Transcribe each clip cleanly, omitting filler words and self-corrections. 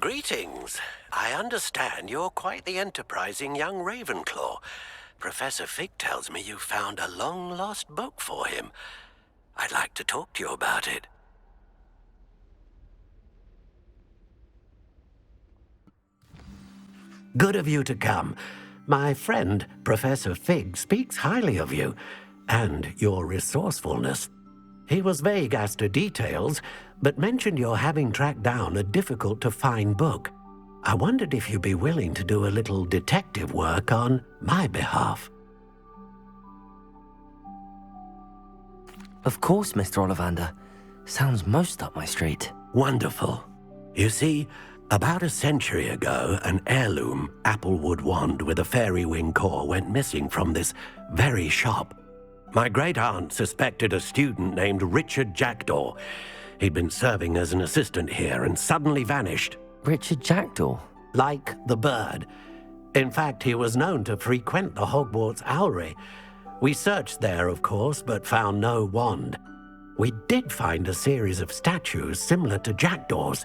Greetings. I understand you're quite the enterprising young Ravenclaw. Professor Fig tells me you found a long-lost book for him. I'd like to talk to you about it. Good of you to come. My friend, Professor Fig, speaks highly of you, and your resourcefulness. He was vague as to details, but mentioned your having tracked down a difficult-to-find book. I wondered if you'd be willing to do a little detective work on my behalf. Of course, Mr. Ollivander. Sounds most up my street. Wonderful. You see, about a century ago, an heirloom applewood wand with a fairy wing core went missing from this very shop. My great-aunt suspected a student named Richard Jackdaw. He'd been serving as an assistant here and suddenly vanished. Richard Jackdaw? Like the bird. In fact, he was known to frequent the Hogwarts Owlery. We searched there, of course, but found no wand. We did find a series of statues similar to Jackdaw's.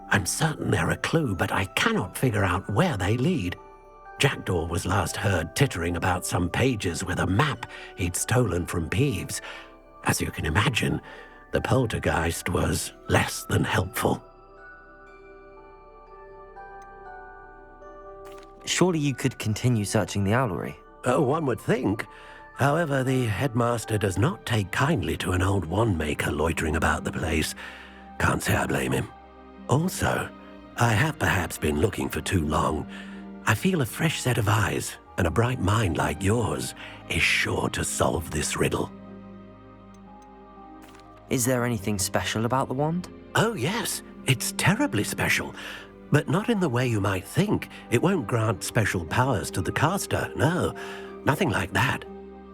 I'm certain they're a clue, but I cannot figure out where they lead. Jackdaw was last heard tittering about some pages with a map he'd stolen from Peeves. As you can imagine, the poltergeist was less than helpful. Surely you could continue searching the owlery. Oh, one would think. However, the headmaster does not take kindly to an old wand-maker loitering about the place. Can't say I blame him. Also, I have perhaps been looking for too long. I feel a fresh set of eyes, and a bright mind like yours is sure to solve this riddle. Is there anything special about the wand? Oh, yes. It's terribly special. But not in the way you might think. It won't grant special powers to the caster, no. Nothing like that.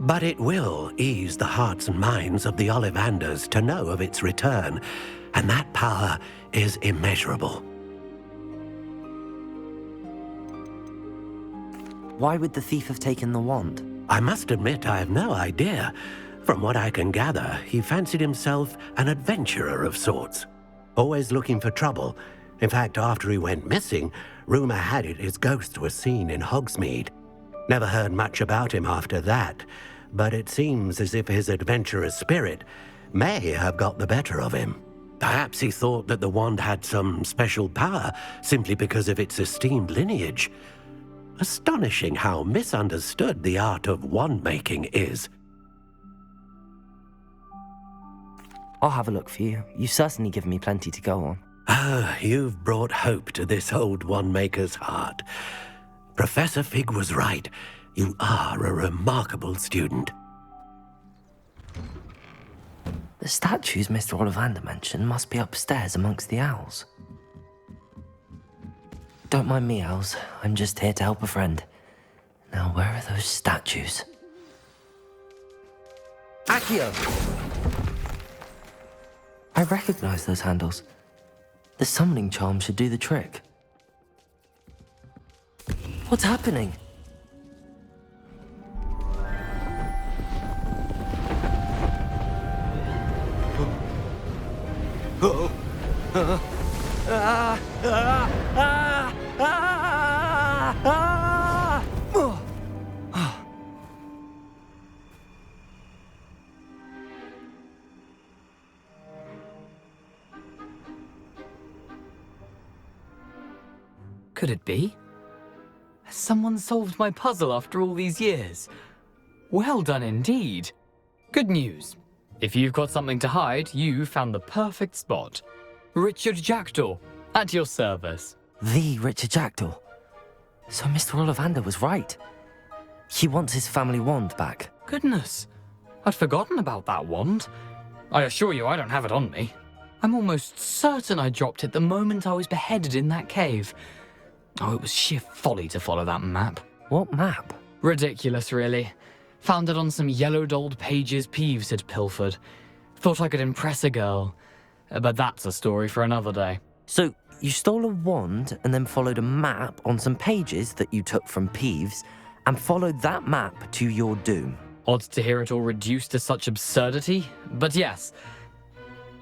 But it will ease the hearts and minds of the Ollivanders to know of its return, and that power is immeasurable. Why would the thief have taken the wand? I must admit I have no idea. From what I can gather, he fancied himself an adventurer of sorts. Always looking for trouble. In fact, after he went missing, rumor had it his ghost was seen in Hogsmeade. Never heard much about him after that, but it seems as if his adventurous spirit may have got the better of him. Perhaps he thought that the wand had some special power simply because of its esteemed lineage. Astonishing how misunderstood the art of wand-making is. I'll have a look for you. You've certainly given me plenty to go on. Ah, you've brought hope to this old wand-maker's heart. Professor Fig was right. You are a remarkable student. The statues Mr. Ollivander mentioned must be upstairs amongst the owls. Don't mind me, owls. I'm just here to help a friend. Now, where are those statues? Accio! I recognize those handles. The summoning charm should do the trick. What's happening? Could it be? Has someone solved my puzzle after all these years? Well done indeed. Good news. If you've got something to hide, you found the perfect spot. Richard Jackdaw, at your service. The Richard Jackdaw. So Mr. Ollivander was right. He wants his family wand back. Goodness, I'd forgotten about that wand. I assure you I don't have it on me. I'm almost certain I dropped it the moment I was beheaded in that cave. Oh, it was sheer folly to follow that map. What map? Ridiculous, really. Found it on some yellowed old pages Peeves had pilfered. Thought I could impress a girl. But that's a story for another day. So, you stole a wand and then followed a map on some pages that you took from Peeves and followed that map to your doom. Odd to hear it all reduced to such absurdity, but yes.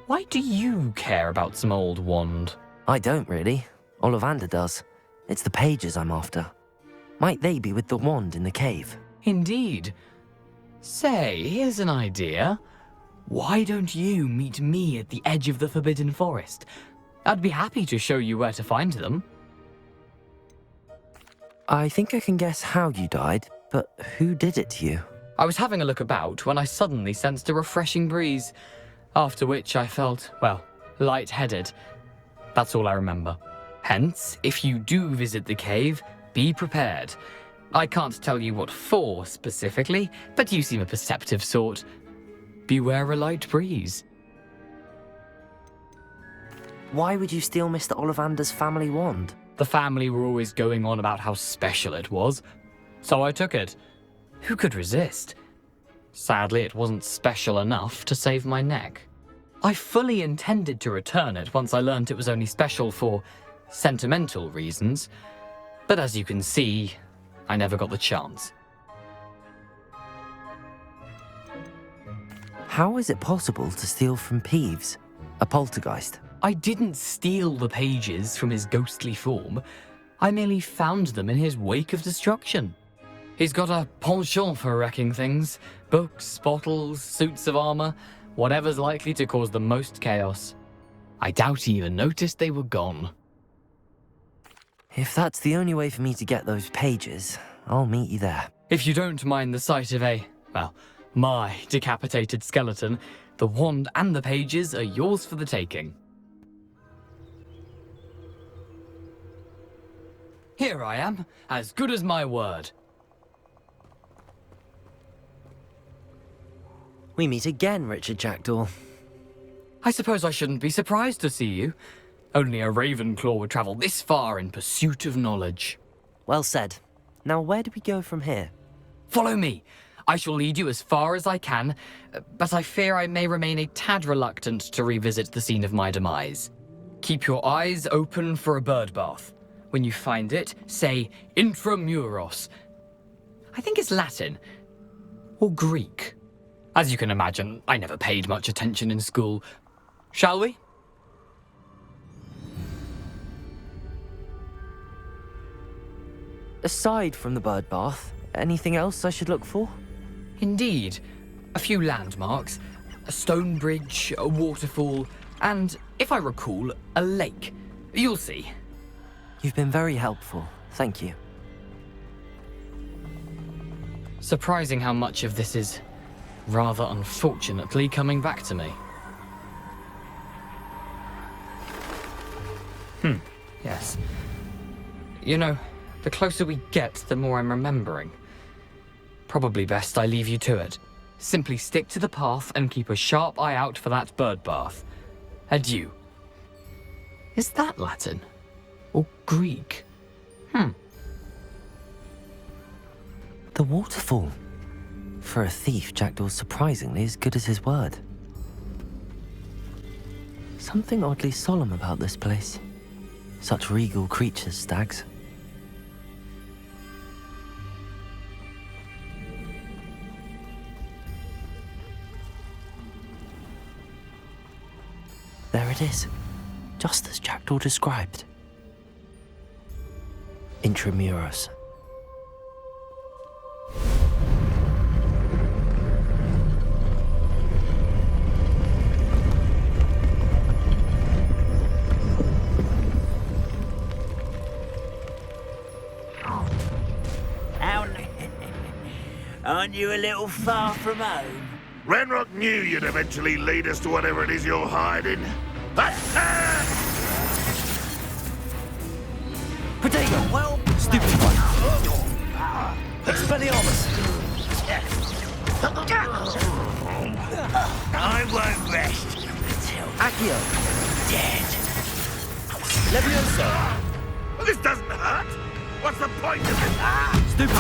Why do you care about some old wand? I don't really. Ollivander does. It's the pages I'm after. Might they be with the wand in the cave? Indeed. Say, here's an idea. Why don't you meet me at the edge of the Forbidden Forest? I'd be happy to show you where to find them. I think I can guess how you died, but who did it to you? I was having a look about when I suddenly sensed a refreshing breeze, after which I felt, well, lightheaded. That's all I remember. Hence, if you do visit the cave, be prepared. I can't tell you what for specifically, but you seem a perceptive sort. Beware a light breeze. Why would you steal Mr. Ollivander's family wand? The family were always going on about how special it was, so I took it. Who could resist? Sadly, it wasn't special enough to save my neck. I fully intended to return it once I learned it was only special for sentimental reasons, but as you can see, I never got the chance. How is it possible to steal from Peeves, a poltergeist? I didn't steal the pages from his ghostly form. I merely found them in his wake of destruction. He's got a penchant for wrecking things. Books, bottles, suits of armor, whatever's likely to cause the most chaos. I doubt he even noticed they were gone. If that's the only way for me to get those pages, I'll meet you there. If you don't mind the sight of my decapitated skeleton, the wand and the pages are yours for the taking. Here I am, as good as my word. We meet again, Richard Jackdaw. I suppose I shouldn't be surprised to see you. Only a Ravenclaw would travel this far in pursuit of knowledge. Well said. Now where do we go from here? Follow me. I shall lead you as far as I can, but I fear I may remain a tad reluctant to revisit the scene of my demise. Keep your eyes open for a bird bath. When you find it, say intramuros. I think it's Latin. Or Greek. As you can imagine, I never paid much attention in school. Shall we? Aside from the bird bath, anything else I should look for? Indeed. A few landmarks. A stone bridge, a waterfall, and, if I recall, a lake. You'll see. You've been very helpful. Thank you. Surprising how much of this is, rather unfortunately, coming back to me. Yes. You know, the closer we get, the more I'm remembering. Probably best I leave you to it. Simply stick to the path and keep a sharp eye out for that bird bath. Adieu. Is that Latin? Or Greek? The waterfall. For a thief, Jackdaw's surprisingly as good as his word. Something oddly solemn about this place. Such regal creatures, stags. There it is, just as Jackdaw described. Intramuros. Aren't you a little far from home? Ranrock knew you'd eventually lead us to whatever it is you're hiding. Potato! Well, Stupid one! Expelliarmus! I won't rest until Accio! dead. Levioso! This doesn't hurt. What's the point of it? Stupid!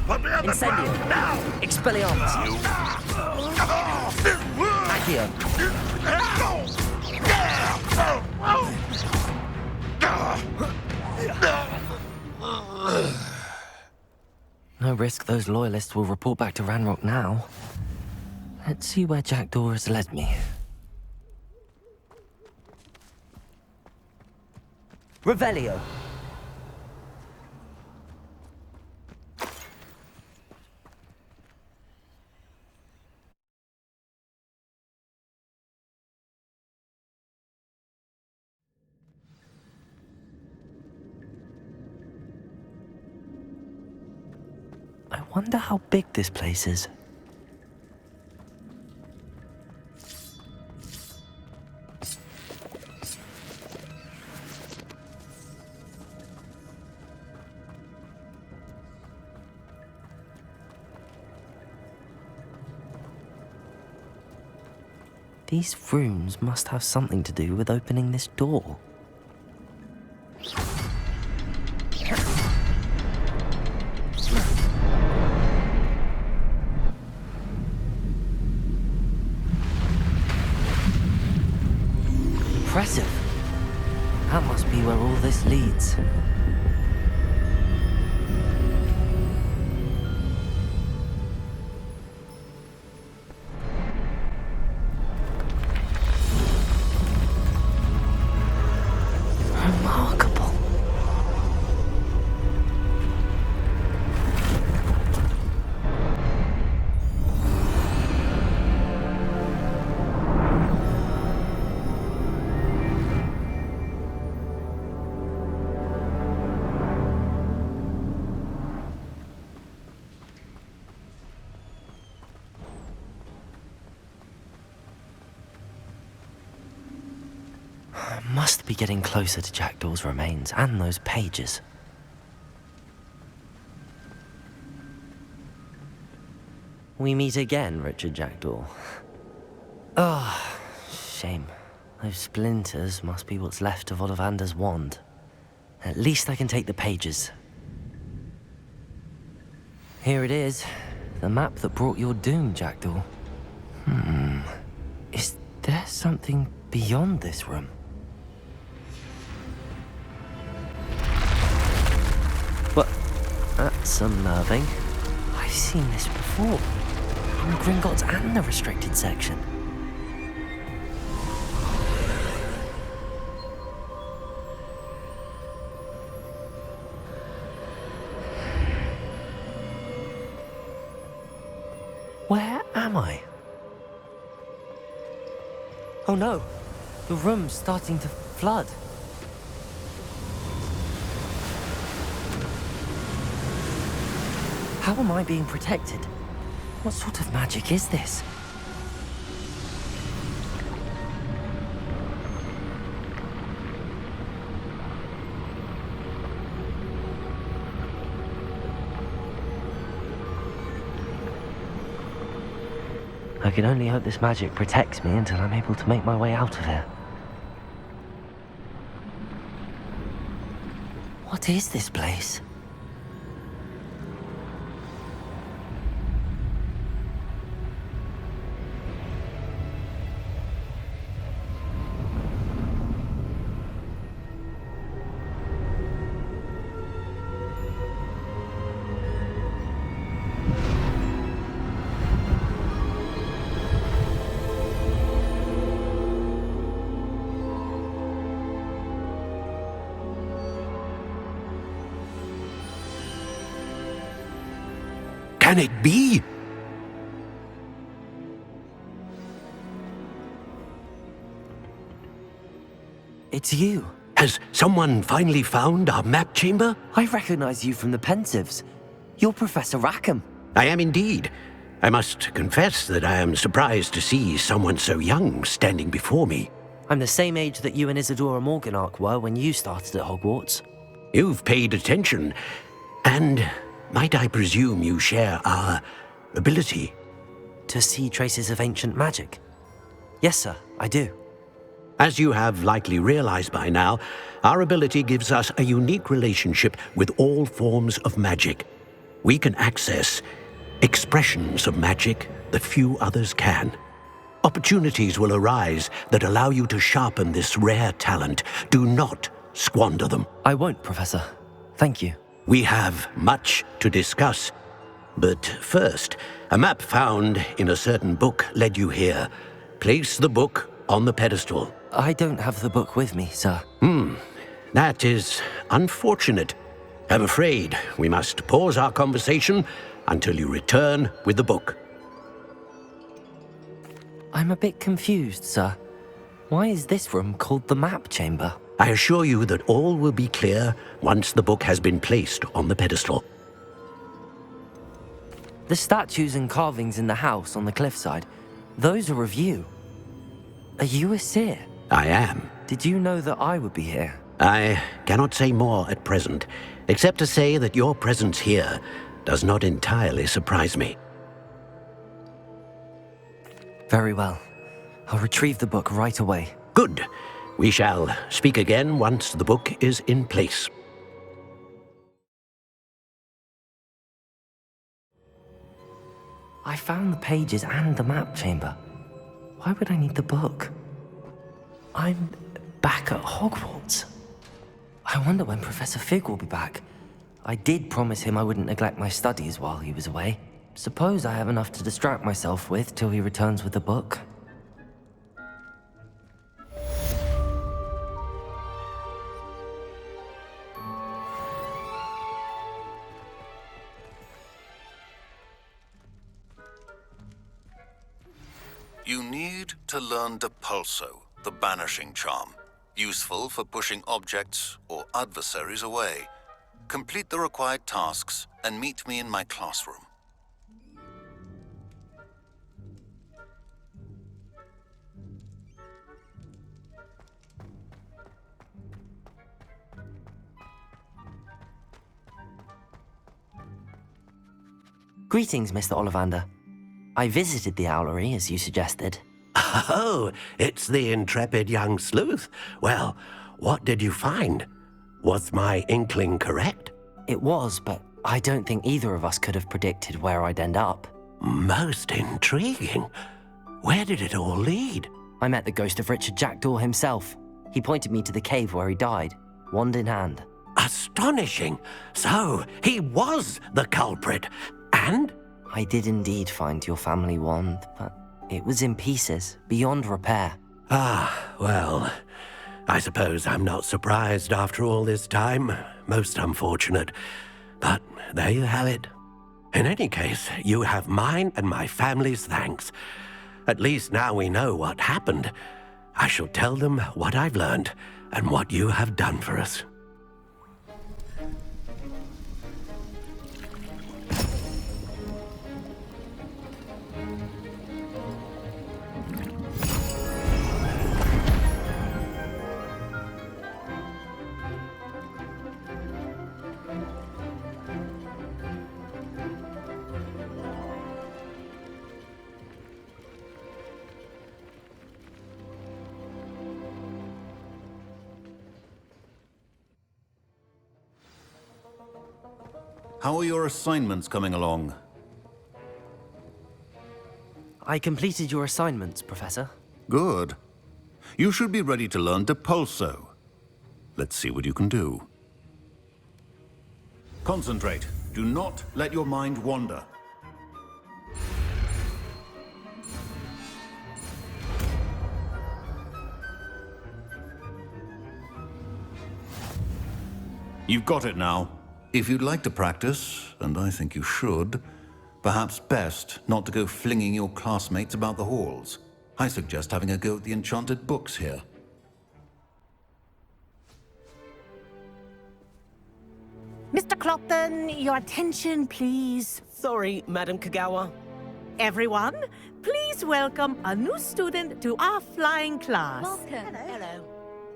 Put me on the Incendio! ground now! Expelliarmus! Accio! No risk those loyalists will report back to Ranrock now. Let's see where Jackdaw has led me. Revelio. I wonder how big this place is. These rooms must have something to do with opening this door. Impressive. That must be where all this leads. Remarkable. Must be getting closer to Jackdaw's remains and those pages. We meet again, Richard Jackdaw. Ah, shame. Those splinters must be what's left of Ollivander's wand. At least I can take the pages. Here it is. The map that brought your doom, Jackdaw. Is there something beyond this room? But that's unnerving. I've seen this before. In Gringotts and the restricted section. Where am I? Oh no, the room's starting to flood. How am I being protected? What sort of magic is this? I can only hope this magic protects me until I'm able to make my way out of here. What is this place? Can it be? It's you. Has someone finally found our map chamber? I recognize you from the Pensives. You're Professor Rackham. I am indeed. I must confess that I am surprised to see someone so young standing before me. I'm the same age that you and Isadora Morganach were when you started at Hogwarts. You've paid attention, and might I presume you share our ability? To see traces of ancient magic? Yes, sir, I do. As you have likely realized by now, our ability gives us a unique relationship with all forms of magic. We can access expressions of magic that few others can. Opportunities will arise that allow you to sharpen this rare talent. Do not squander them. I won't, Professor. Thank you. We have much to discuss. But first, a map found in a certain book led you here. Place the book on the pedestal. I don't have the book with me, sir. That is unfortunate. I'm afraid we must pause our conversation until you return with the book. I'm a bit confused, sir. Why is this room called the map chamber? I assure you that all will be clear once the book has been placed on the pedestal. The statues and carvings in the house on the cliffside, those are of you. Are you a seer? I am. Did you know that I would be here? I cannot say more at present, except to say that your presence here does not entirely surprise me. Very well. I'll retrieve the book right away. Good. We shall speak again once the book is in place. I found the pages and the map chamber. Why would I need the book? I'm back at Hogwarts. I wonder when Professor Fig will be back. I did promise him I wouldn't neglect my studies while he was away. Suppose I have enough to distract myself with till he returns with the book. You need to learn Depulso, the banishing charm. Useful for pushing objects or adversaries away. Complete the required tasks and meet me in my classroom. Greetings, Mr. Ollivander. I visited the owlery, as you suggested. Oh, it's the intrepid young sleuth. Well, what did you find? Was my inkling correct? It was, but I don't think either of us could have predicted where I'd end up. Most intriguing. Where did it all lead? I met the ghost of Richard Jackdaw himself. He pointed me to the cave where he died, wand in hand. Astonishing. So, he was the culprit. And? I did indeed find your family wand, but it was in pieces, beyond repair. Ah, well, I suppose I'm not surprised after all this time. Most unfortunate. But there you have it. In any case, you have mine and my family's thanks. At least now we know what happened. I shall tell them what I've learned and what you have done for us. How are your assignments coming along? I completed your assignments, Professor. Good. You should be ready to learn Depulso. Let's see what you can do. Concentrate. Do not let your mind wander. You've got it now. If you'd like to practice, and I think you should, perhaps best not to go flinging your classmates about the halls. I suggest having a go at the enchanted books here. Mr. Clopton, your attention, please. Sorry, Madam Kagawa. Everyone, please welcome a new student to our flying class. Welcome. Hello.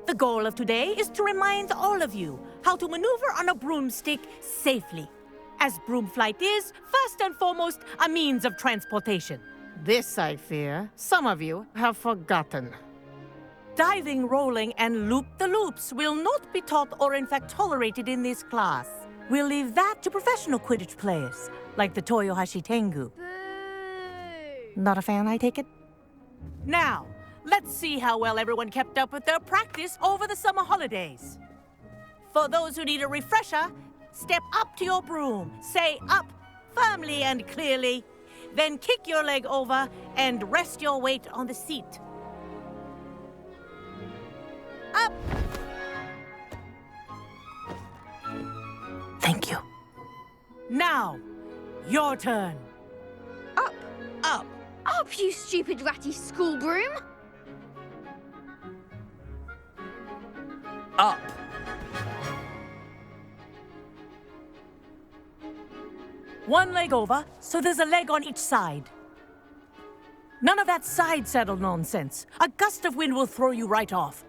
The goal of today is to remind all of you how to maneuver on a broomstick safely, as broom flight is, first and foremost, a means of transportation. This, I fear, some of you have forgotten. Diving, rolling, and loop-the-loops will not be taught or in fact tolerated in this class. We'll leave that to professional Quidditch players, like the Toyohashi Tengu. Not a fan, I take it? Now, let's see how well everyone kept up with their practice over the summer holidays. For those who need a refresher, step up to your broom, say up firmly and clearly, then kick your leg over and rest your weight on the seat. Up! Now, your turn. Up. Up. Up, you stupid ratty school broom. Up. One leg over, so there's a leg on each side. None of that side saddle nonsense. A gust of wind will throw you right off.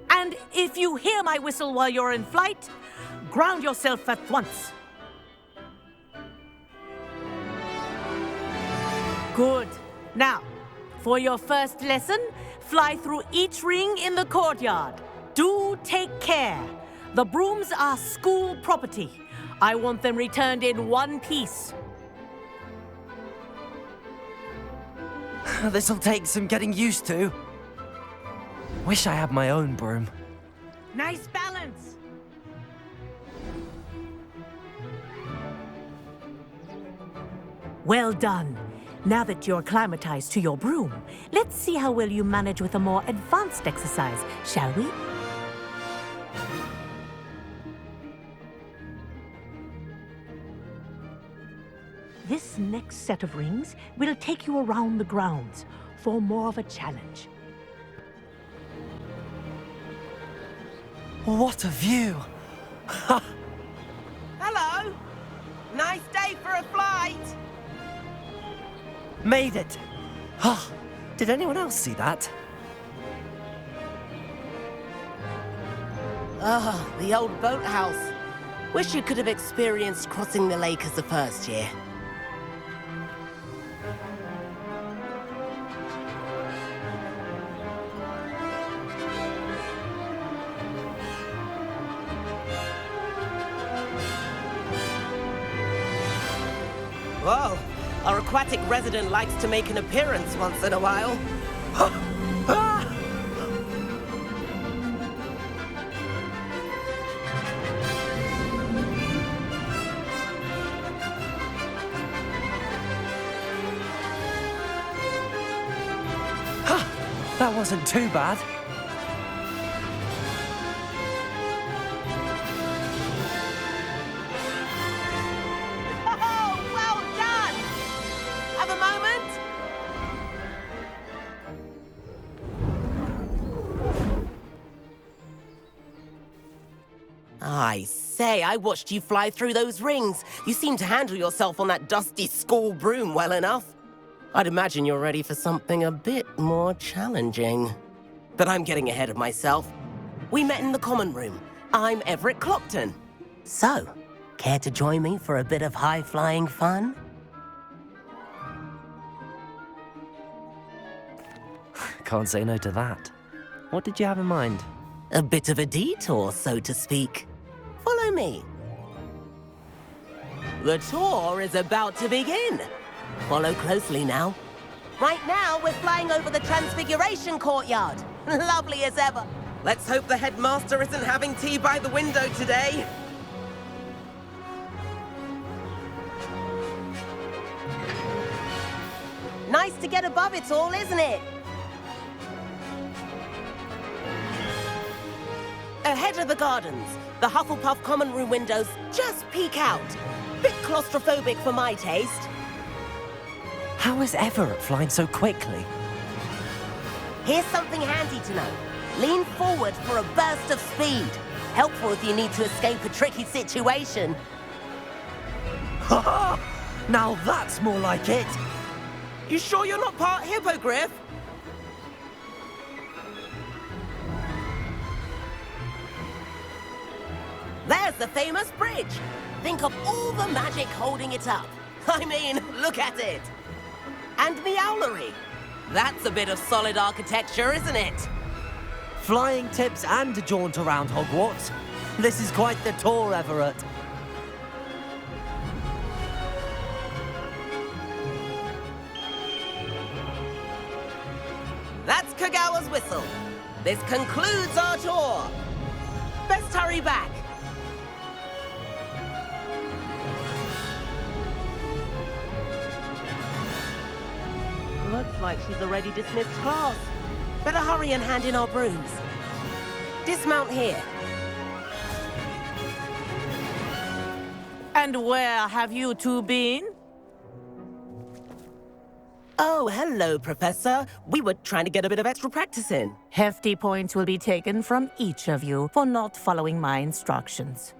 And if you hear my whistle while you're in flight, ground yourself at once. Good. Now, for your first lesson, fly through each ring in the courtyard. Do take care. The brooms are school property. I want them returned in one piece. This'll take some getting used to. Wish I had my own broom. Nice balance. Well done. Now that you're acclimatized to your broom, let's see how well you manage with a more advanced exercise, shall we? This next set of rings will take you around the grounds for more of a challenge. What a view! Hello. Nice day for a flight. Made it! Oh, did anyone else see that? Ah, the old boathouse. Wish you could have experienced crossing the lake as the first year. Whoa, our aquatic resident likes to make an appearance once in a while. That wasn't too bad. Oh, well done! Have a moment? I say, I watched you fly through those rings. You seem to handle yourself on that dusty school broom well enough. I'd imagine you're ready for something a bit more challenging. But I'm getting ahead of myself. We met in the common room. I'm Everett Clopton. So, care to join me for a bit of high-flying fun? Can't say no to that. What did you have in mind? A bit of a detour, so to speak. Follow me. The tour is about to begin. Follow closely now. Right now, we're flying over the Transfiguration Courtyard. Lovely as ever. Let's hope the headmaster isn't having tea by the window today. Nice to get above it all, isn't it? Ahead of the gardens, the Hufflepuff common room windows just peek out. Bit claustrophobic for my taste. How is Everett flying so quickly? Here's something handy to know. Lean forward for a burst of speed. Helpful if you need to escape a tricky situation. Ha ha! Now that's more like it! You sure you're not part hippogriff? There's the famous bridge. Think of all the magic holding it up. I mean, look at it. And the owlery. That's a bit of solid architecture, isn't it? Flying tips and a jaunt around Hogwarts. This is quite the tour, Everett. That's Kagawa's whistle. This concludes our tour. Best hurry back. Looks like she's already dismissed class. Better hurry and hand in our brooms. Dismount here. And where have you two been? Oh, hello, Professor. We were trying to get a bit of extra practice in. Hefty points will be taken from each of you for not following my instructions.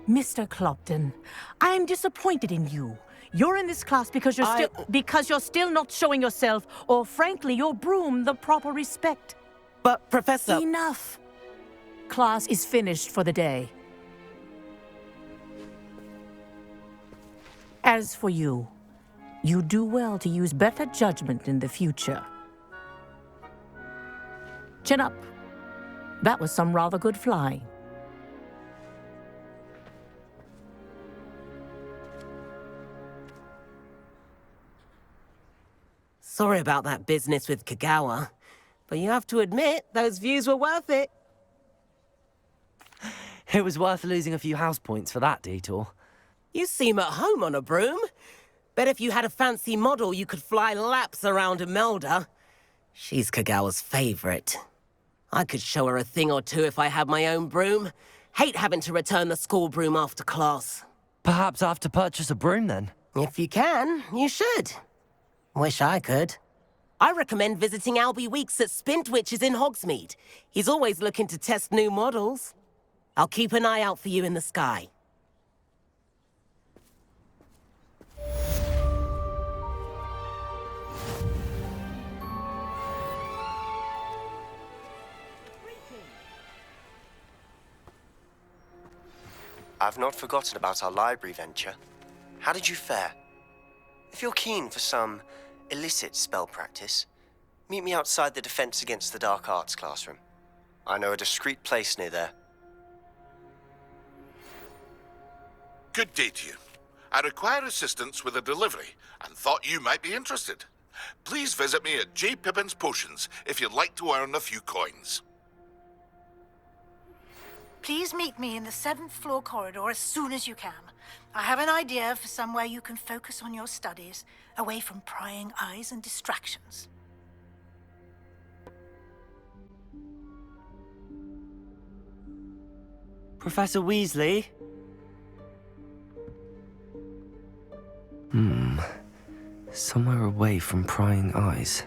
Mr. Clopton, I am disappointed in you. You're in this class because you're still not showing yourself, or frankly, your broom, the proper respect. But, Professor... Enough. Class is finished for the day. As for you, you do well to use better judgment in the future. Chin up. That was some rather good flying. Sorry about that business with Kagawa, but you have to admit, those views were worth it. It was worth losing a few house points for that detour. You seem at home on a broom. Bet if you had a fancy model, you could fly laps around Imelda. She's Kagawa's favorite. I could show her a thing or two if I had my own broom. Hate having to return the school broom after class. Perhaps I have to purchase a broom then. If you can, you should. Wish I could. I recommend visiting Albie Weeks at Spintwitches in Hogsmeade. He's always looking to test new models. I'll keep an eye out for you in the sky. I've not forgotten about our library venture. How did you fare? If you're keen for some illicit spell practice, meet me outside the Defense Against the Dark Arts classroom. I know a discreet place near there. Good day to you. I require assistance with a delivery and thought you might be interested. Please visit me at J. Pippin's Potions if you'd like to earn a few coins. Please meet me in the 7th floor corridor as soon as you can. I have an idea for somewhere you can focus on your studies, away from prying eyes and distractions. Professor Weasley? Somewhere away from prying eyes.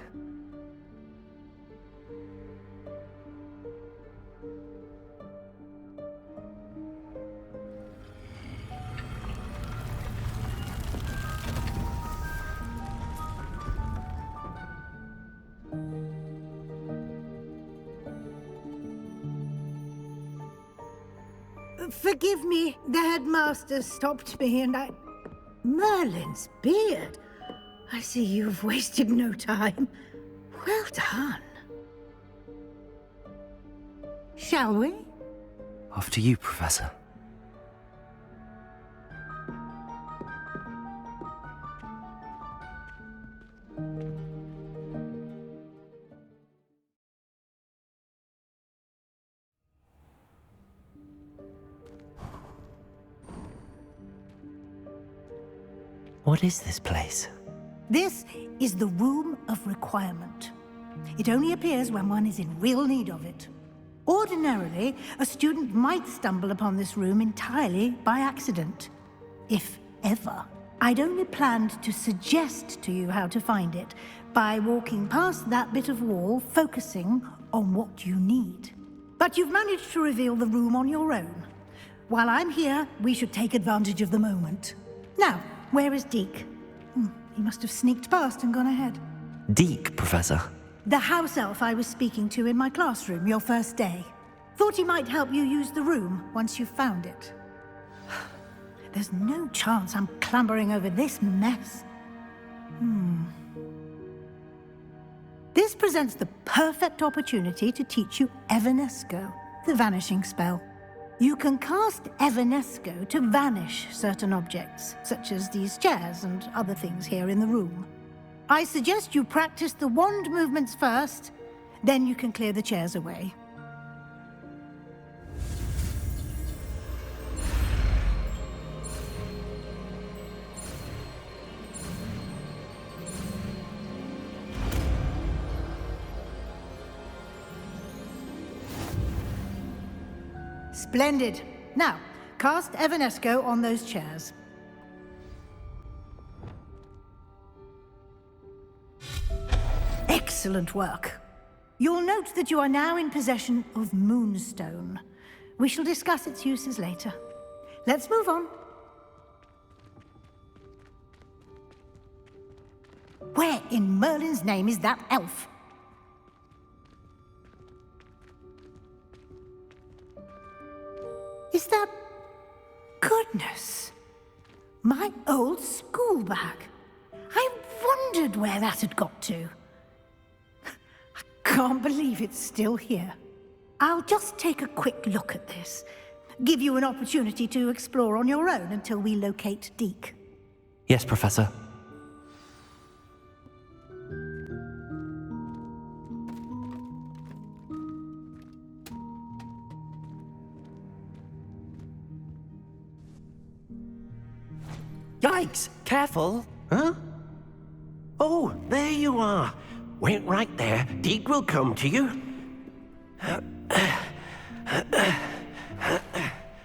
Forgive me, the headmaster stopped me and I... Merlin's beard. I see you've wasted no time. Well done. Shall we? After you, Professor. What is this place? This is the Room of Requirement. It only appears when one is in real need of it. Ordinarily, a student might stumble upon this room entirely by accident, if ever. I'd only planned to suggest to you how to find it by walking past that bit of wall, focusing on what you need. But you've managed to reveal the room on your own. While I'm here, we should take advantage of the moment. Now, where is Deke? He must have sneaked past and gone ahead. Deke, Professor. The house elf I was speaking to in my classroom your first day. Thought he might help you use the room once you've found it. There's no chance I'm clambering over this mess. This presents the perfect opportunity to teach you Evanesco, the vanishing spell. You can cast Evanesco to vanish certain objects, such as these chairs and other things here in the room. I suggest you practice the wand movements first, then you can clear the chairs away. Splendid. Now, cast Evanesco on those chairs. Excellent work. You'll note that you are now in possession of Moonstone. We shall discuss its uses later. Let's move on. Where in Merlin's name is that elf? Is that... Goodness! My old school bag. I wondered where that had got to. I can't believe it's still here. I'll just take a quick look at this. Give you an opportunity to explore on your own until we locate Deke. Yes, Professor. Yikes! Careful! Huh? Oh, there you are. Wait right there. Deke will come to you.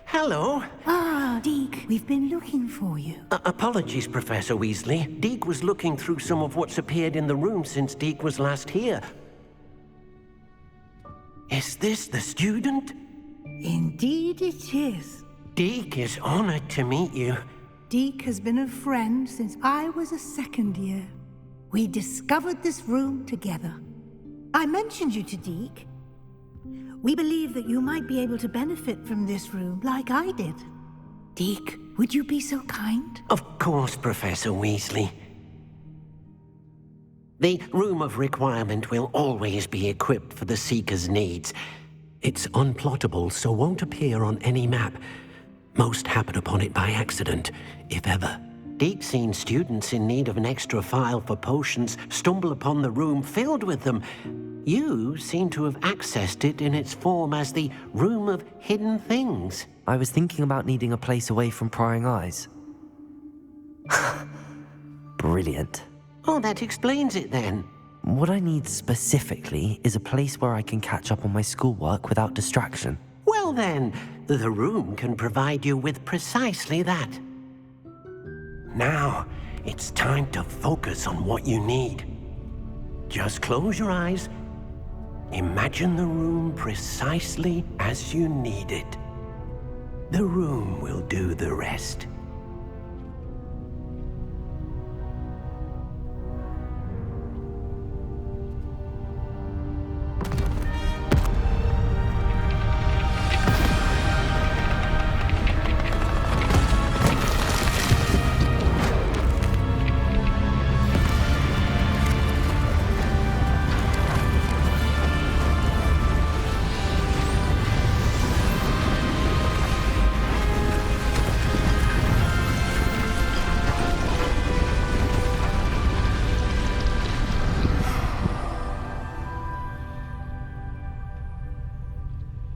Hello. Ah, Deke, we've been looking for you. Apologies, Professor Weasley. Deke was looking through some of what's appeared in the room since Deke was last here. Is this the student? Indeed it is. Deke is honored to meet you. Deke has been a friend since I was a second year. We discovered this room together. I mentioned you to Deke. We believe that you might be able to benefit from this room like I did. Deke, would you be so kind? Of course, Professor Weasley. The Room of Requirement will always be equipped for the Seeker's needs. It's unplottable, so won't appear on any map. Most happen upon it by accident, if ever. Deke's seen students in need of an extra file for potions stumble upon the room filled with them. You seem to have accessed it in its form as the Room of Hidden Things. I was thinking about needing a place away from prying eyes. Brilliant. Oh, that explains it then. What I need specifically is a place where I can catch up on my schoolwork without distraction. Well then, the room can provide you with precisely that. Now, it's time to focus on what you need. Just close your eyes. Imagine the room precisely as you need it. The room will do the rest.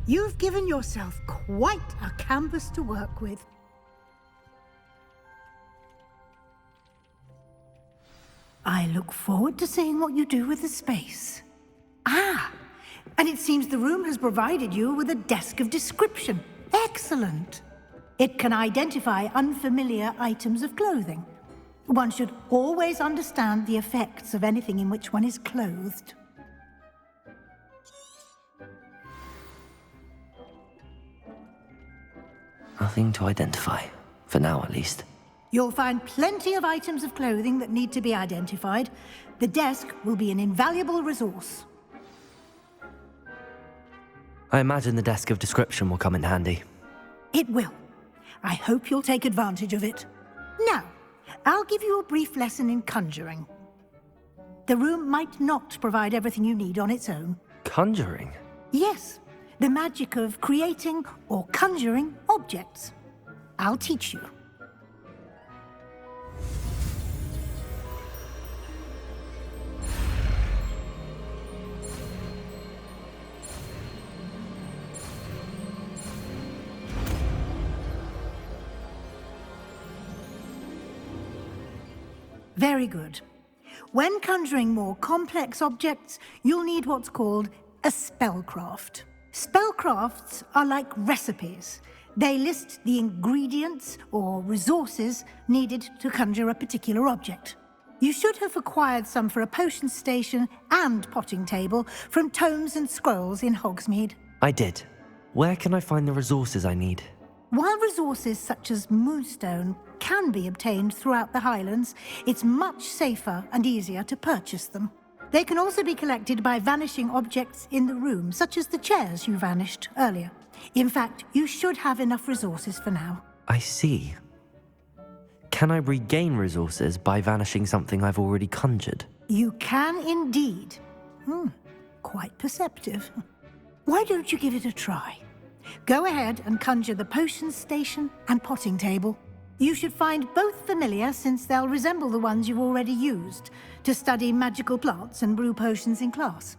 You've given yourself quite a canvas to work with. I look forward to seeing what you do with the space. Ah, and it seems the room has provided you with a desk of description. Excellent. It can identify unfamiliar items of clothing. One should always understand the effects of anything in which one is clothed. Nothing to identify, for now at least. You'll find plenty of items of clothing that need to be identified. The desk will be an invaluable resource. I imagine the desk of description will come in handy. It will. I hope you'll take advantage of it. Now, I'll give you a brief lesson in conjuring. The room might not provide everything you need on its own. Conjuring? Yes. The magic of creating or conjuring objects. I'll teach you. Very good. When conjuring more complex objects, you'll need what's called a spellcraft. Spellcrafts are like recipes. They list the ingredients or resources needed to conjure a particular object. You should have acquired some for a potion station and potting table from tomes and scrolls in Hogsmeade. I did. Where can I find the resources I need? While resources such as Moonstone can be obtained throughout the Highlands, it's much safer and easier to purchase them. They can also be collected by vanishing objects in the room, such as the chairs you vanished earlier. In fact, you should have enough resources for now. I see. Can I regain resources by vanishing something I've already conjured? You can indeed. Quite perceptive. Why don't you give it a try? Go ahead and conjure the potion station and potting table. You should find both familiar, since they'll resemble the ones you've already used to study magical plants and brew potions in class.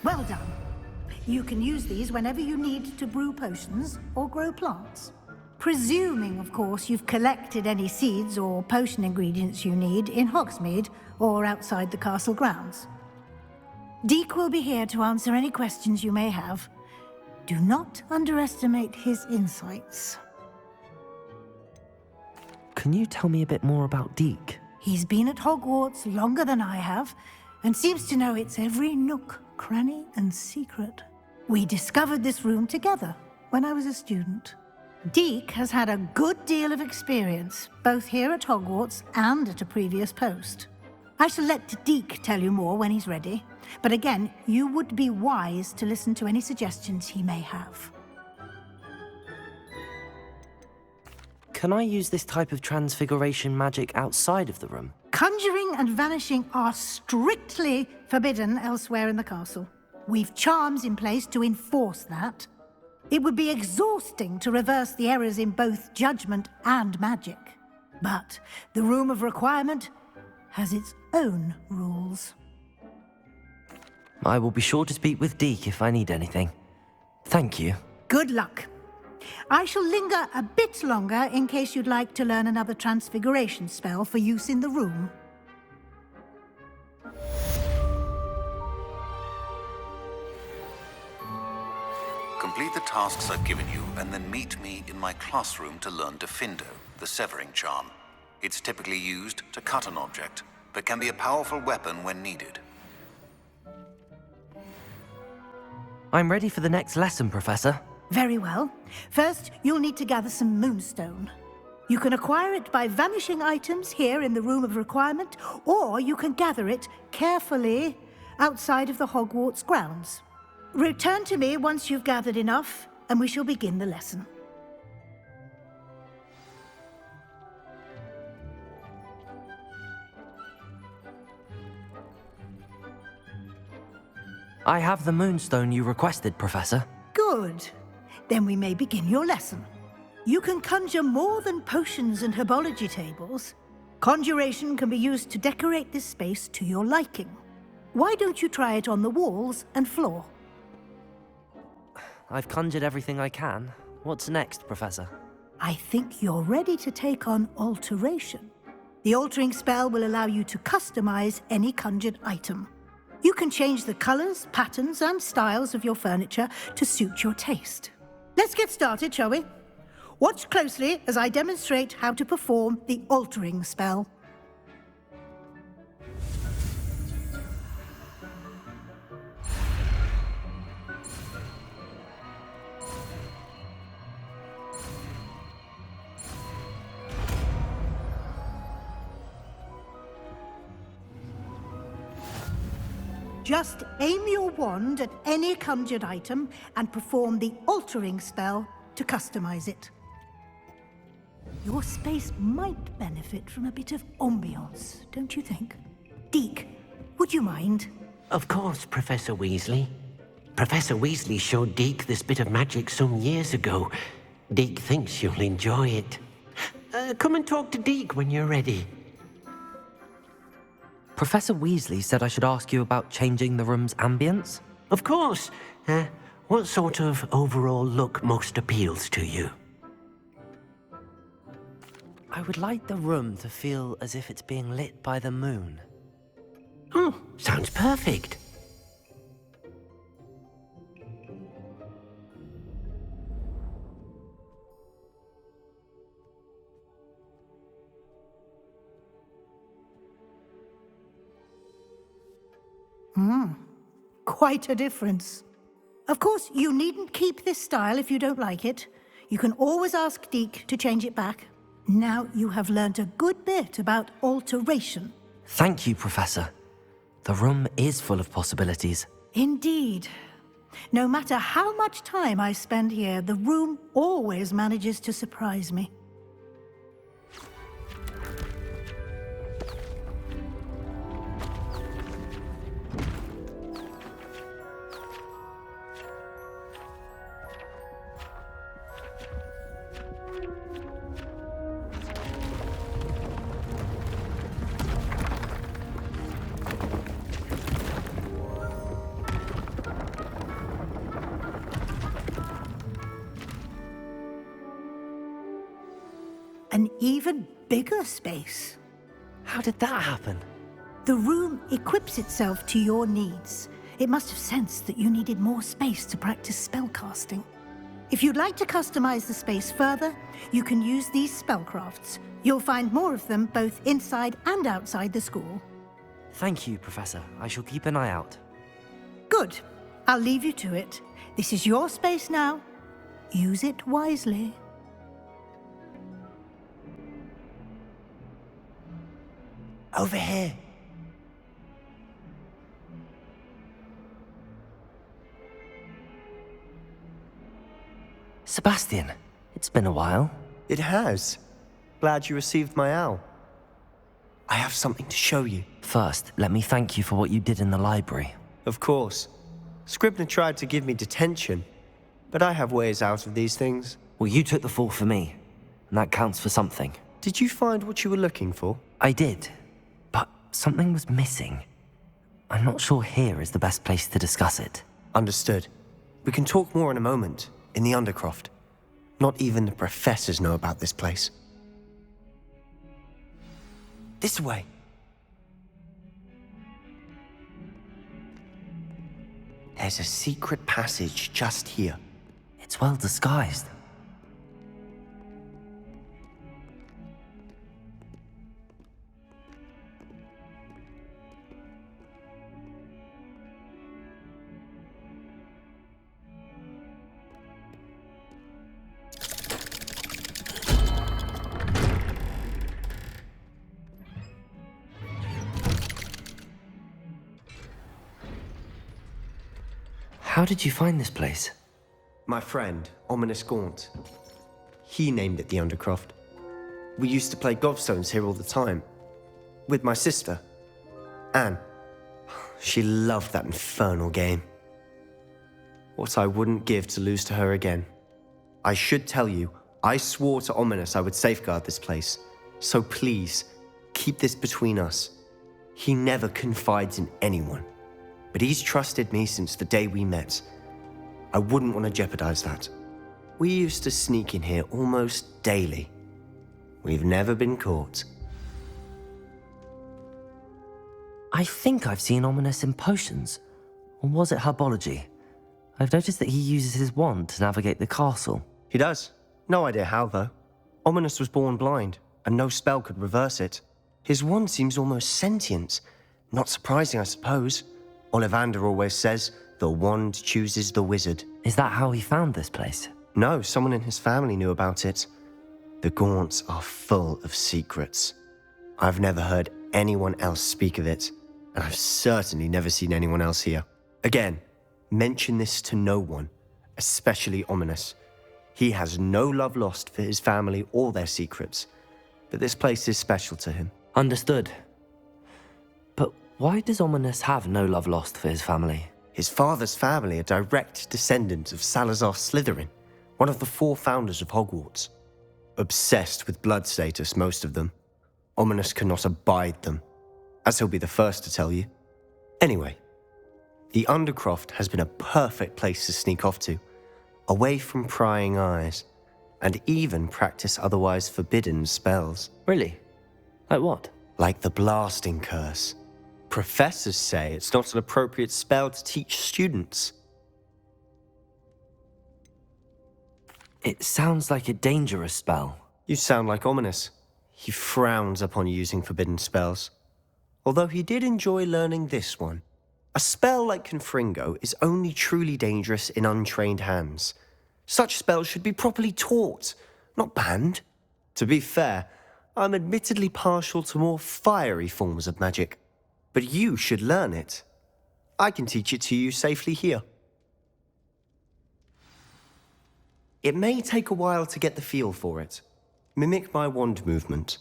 Well done. You can use these whenever you need to brew potions or grow plants. Presuming, of course, you've collected any seeds or potion ingredients you need in Hogsmeade or outside the castle grounds. Deek will be here to answer any questions you may have. Do not underestimate his insights. Can you tell me a bit more about Deek? He's been at Hogwarts longer than I have, and seems to know its every nook, cranny, and secret. We discovered this room together when I was a student. Deek has had a good deal of experience, both here at Hogwarts and at a previous post. I shall let Deek tell you more when he's ready, but again, you would be wise to listen to any suggestions he may have. Can I use this type of transfiguration magic outside of the room? Conjuring and vanishing are strictly forbidden elsewhere in the castle. We've charms in place to enforce that. It would be exhausting to reverse the errors in both judgment and magic. But the Room of Requirement has its own rules. I will be sure to speak with Deek if I need anything. Thank you. Good luck. I shall linger a bit longer in case you'd like to learn another transfiguration spell for use in the room. Complete the tasks I've given you, and then meet me in my classroom to learn Defindo, the severing charm. It's typically used to cut an object, but can be a powerful weapon when needed. I'm ready for the next lesson, Professor. Very well. First, you'll need to gather some Moonstone. You can acquire it by vanishing items here in the Room of Requirement, or you can gather it carefully outside of the Hogwarts grounds. Return to me once you've gathered enough, and we shall begin the lesson. I have the Moonstone you requested, Professor. Good. Then we may begin your lesson. You can conjure more than potions and herbology tables. Conjuration can be used to decorate this space to your liking. Why don't you try it on the walls and floor? I've conjured everything I can. What's next, Professor? I think you're ready to take on Alteration. The altering spell will allow you to customize any conjured item. You can change the colours, patterns, and styles of your furniture to suit your taste. Let's get started, shall we? Watch closely as I demonstrate how to perform the altering spell. Just aim your wand at any conjured item and perform the altering spell to customize it. Your space might benefit from a bit of ambiance, don't you think? Deke, would you mind? Of course, Professor Weasley. Professor Weasley showed Deke this bit of magic some years ago. Deke thinks you'll enjoy it. Come and talk to Deke when you're ready. Professor Weasley said I should ask you about changing the room's ambience? Of course. What sort of overall look most appeals to you? I would like the room to feel as if it's being lit by the moon. Oh, sounds perfect. Quite a difference. Of course, you needn't keep this style if you don't like it. You can always ask Deke to change it back. Now you have learned a good bit about alteration. Thank you, Professor. The room is full of possibilities. Indeed. No matter how much time I spend here, the room always manages to surprise me. An even bigger space. How did that happen? The room equips itself to your needs. It must have sensed that you needed more space to practice spellcasting. If you'd like to customize the space further, you can use these spellcrafts. You'll find more of them both inside and outside the school. Thank you, Professor. I shall keep an eye out. Good. I'll leave you to it. This is your space now. Use it wisely. Over here. Sebastian, it's been a while. It has. Glad you received my owl. I have something to show you. First, let me thank you for what you did in the library. Of course. Scribner tried to give me detention, but I have ways out of these things. Well, you took the fall for me, and that counts for something. Did you find what you were looking for? I did, but something was missing. I'm not sure here is the best place to discuss it. Understood. We can talk more in a moment, in the Undercroft. Not even the professors know about this place. This way. There's a secret passage just here. It's well disguised. How did you find this place? My friend, Ominous Gaunt. He named it the Undercroft. We used to play gobstones here all the time. With my sister, Anne. She loved that infernal game. What I wouldn't give to lose to her again. I should tell you, I swore to Ominous I would safeguard this place. So please, keep this between us. He never confides in anyone. But he's trusted me since the day we met. I wouldn't want to jeopardize that. We used to sneak in here almost daily. We've never been caught. I think I've seen Ominous in potions. Or was it herbology? I've noticed that he uses his wand to navigate the castle. He does. No idea how, though. Ominous was born blind, and no spell could reverse it. His wand seems almost sentient. Not surprising, I suppose. Ollivander always says, the wand chooses the wizard. Is that how he found this place? No, someone in his family knew about it. The Gaunts are full of secrets. I've never heard anyone else speak of it, and I've certainly never seen anyone else here. Again, mention this to no one, especially Ominous. He has no love lost for his family or their secrets, but this place is special to him. Understood. But why does Ominous have no love lost for his family? His father's family are direct descendants of Salazar Slytherin, one of the 4 founders of Hogwarts. Obsessed with blood status, most of them. Ominous cannot abide them, as he'll be the first to tell you. Anyway, the Undercroft has been a perfect place to sneak off to, away from prying eyes, and even practice otherwise forbidden spells. Really? Like what? Like the blasting curse. Professors say it's not an appropriate spell to teach students. It sounds like a dangerous spell. You sound like Ominous. He frowns upon using forbidden spells. Although he did enjoy learning this one. A spell like Confringo is only truly dangerous in untrained hands. Such spells should be properly taught, not banned. To be fair, I'm admittedly partial to more fiery forms of magic. But you should learn it. I can teach it to you safely here. It may take a while to get the feel for it. Mimic my wand movement.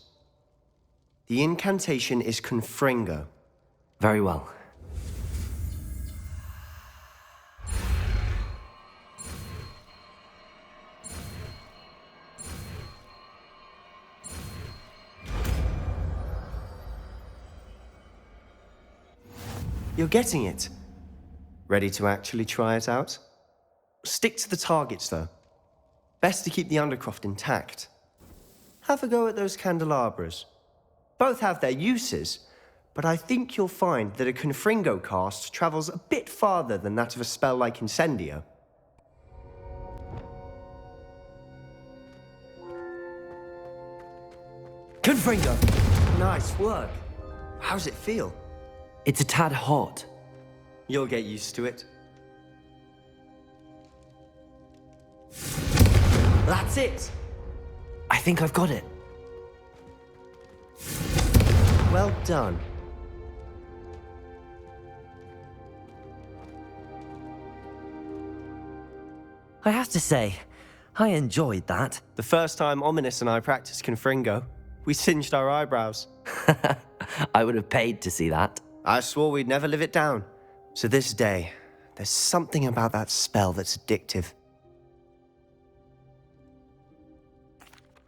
The incantation is Confringo. Very well. You're getting it. Ready to actually try it out? Stick to the targets, though. Best to keep the Undercroft intact. Have a go at those candelabras. Both have their uses, but I think you'll find that a Confringo cast travels a bit farther than that of a spell like Incendio. Confringo! Nice work. How's it feel? It's a tad hot. You'll get used to it. That's it! I think I've got it. Well done. I have to say, I enjoyed that. The first time Ominous and I practiced Confringo, we singed our eyebrows. I would have paid to see that. I swore we'd never live it down. To this day, there's something about that spell that's addictive.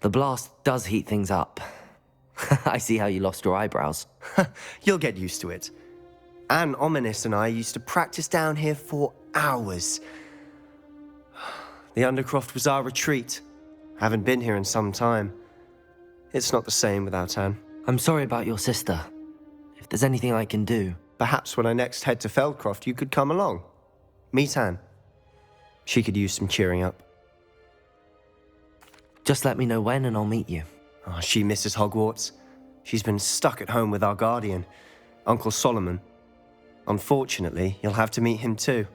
The blast does heat things up. I see how you lost your eyebrows. You'll get used to it. Anne, Ominous and I used to practice down here for hours. The Undercroft was our retreat. Haven't been here in some time. It's not the same without Anne. I'm sorry about your sister. If there's anything I can do... Perhaps when I next head to Feldcroft, you could come along. Meet Anne. She could use some cheering up. Just let me know when and I'll meet you. Oh, she misses Hogwarts. She's been stuck at home with our guardian, Uncle Solomon. Unfortunately, you'll have to meet him too.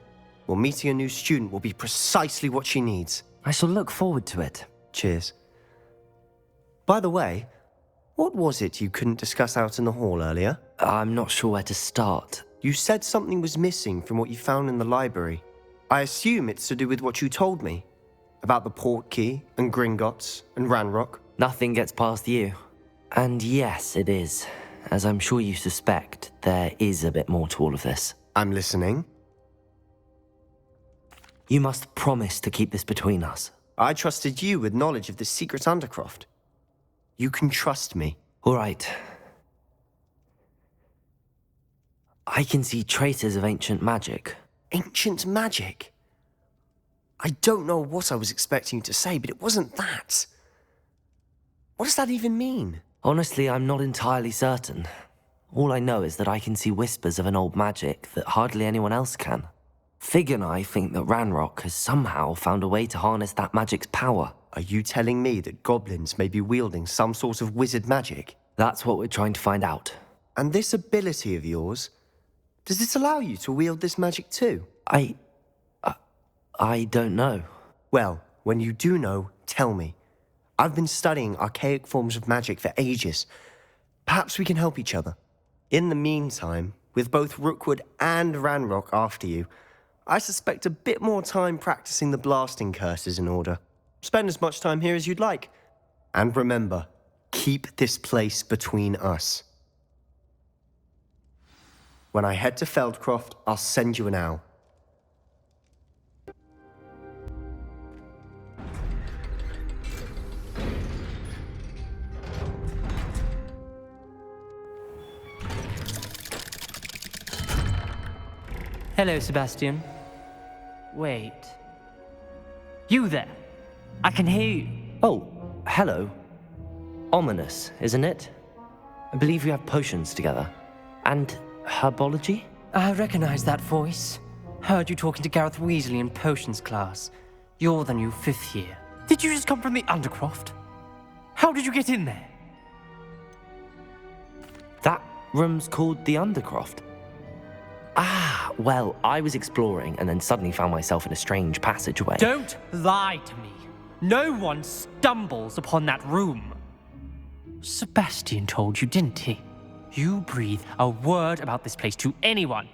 Well, meeting a new student will be precisely what she needs. I shall look forward to it. Cheers. By the way, what was it you couldn't discuss out in the hall earlier? I'm not sure where to start. You said something was missing from what you found in the library. I assume it's to do with what you told me. About the Portkey, and Gringotts, and Ranrock. Nothing gets past you. And yes, it is. As I'm sure you suspect, there is a bit more to all of this. I'm listening. You must promise to keep this between us. I trusted you with knowledge of the secret Undercroft. You can trust me. All right. I can see traces of ancient magic. Ancient magic? I don't know what I was expecting you to say, but it wasn't that. What does that even mean? Honestly, I'm not entirely certain. All I know is that I can see whispers of an old magic that hardly anyone else can. Fig and I think that Ranrock has somehow found a way to harness that magic's power. Are you telling me that goblins may be wielding some sort of wizard magic? That's what we're trying to find out. And this ability of yours, does it allow you to wield this magic too? I don't know. Well, when you do know, tell me. I've been studying archaic forms of magic for ages. Perhaps we can help each other. In the meantime, with both Rookwood and Ranrock after you, I suspect a bit more time practicing the blasting curse is in order. Spend as much time here as you'd like. And remember, keep this place between us. When I head to Feldcroft, I'll send you an owl. Hello, Sebastian. Wait. You there? I can hear you. Oh, hello. Ominous, isn't it? I believe we have potions together. And herbology? I recognize that voice. Heard you talking to Gareth Weasley in potions class. You're the new 5th year. Did you just come from the Undercroft? How did you get in there? That room's called the Undercroft. Ah, well, I was exploring and then suddenly found myself in a strange passageway. Don't lie to me. No one stumbles upon that room. Sebastian told you, didn't he? You breathe a word about this place to anyone,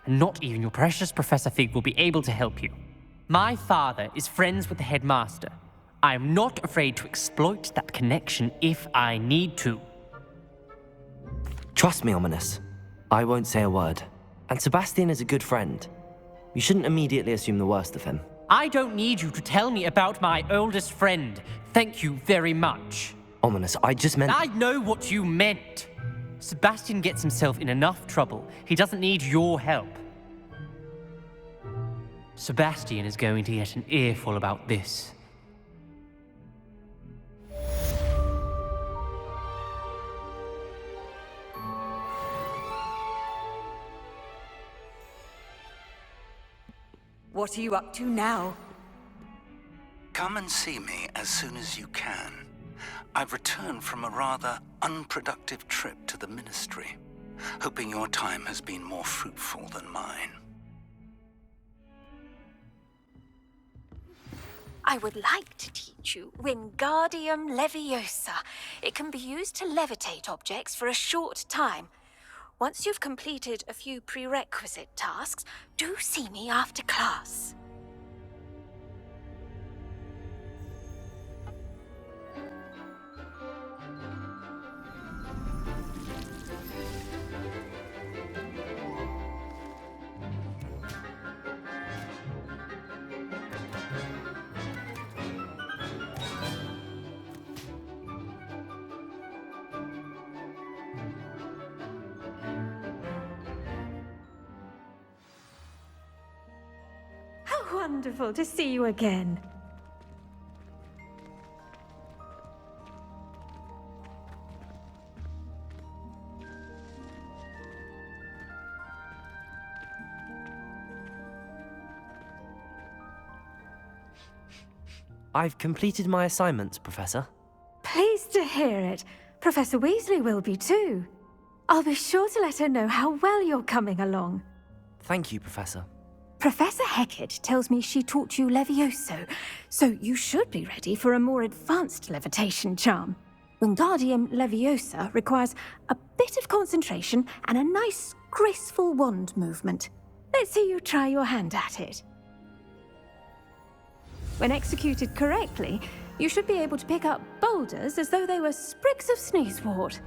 and not even your precious Professor Fig will be able to help you. My father is friends with the headmaster. I am not afraid to exploit that connection if I need to. Trust me, Ominous. I won't say a word. And Sebastian is a good friend. You shouldn't immediately assume the worst of him. I don't need you to tell me about my oldest friend. Thank you very much. Ominous, I just meant... I know what you meant. Sebastian gets himself in enough trouble. He doesn't need your help. Sebastian is going to get an earful about this. What are you up to now? Come and see me as soon as you can. I've returned from a rather unproductive trip to the Ministry, hoping your time has been more fruitful than mine. I would like to teach you Wingardium Leviosa. It can be used to levitate objects for a short time. Once you've completed a few prerequisite tasks, do see me after class. Wonderful to see you again. I've completed my assignments, Professor. Pleased to hear it. Professor Weasley will be too. I'll be sure to let her know how well you're coming along. Thank you, Professor. Professor Hecat tells me she taught you Levioso, so you should be ready for a more advanced levitation charm. Wingardium Leviosa requires a bit of concentration and a nice, graceful wand movement. Let's see you try your hand at it. When executed correctly, you should be able to pick up boulders as though they were sprigs of sneezewort.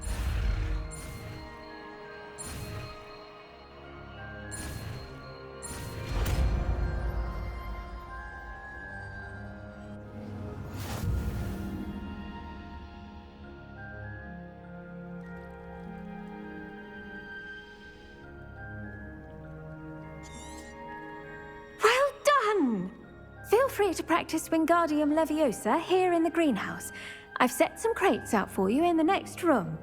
Feel free to practice Wingardium Leviosa here in the greenhouse. I've set some crates out for you in the next room.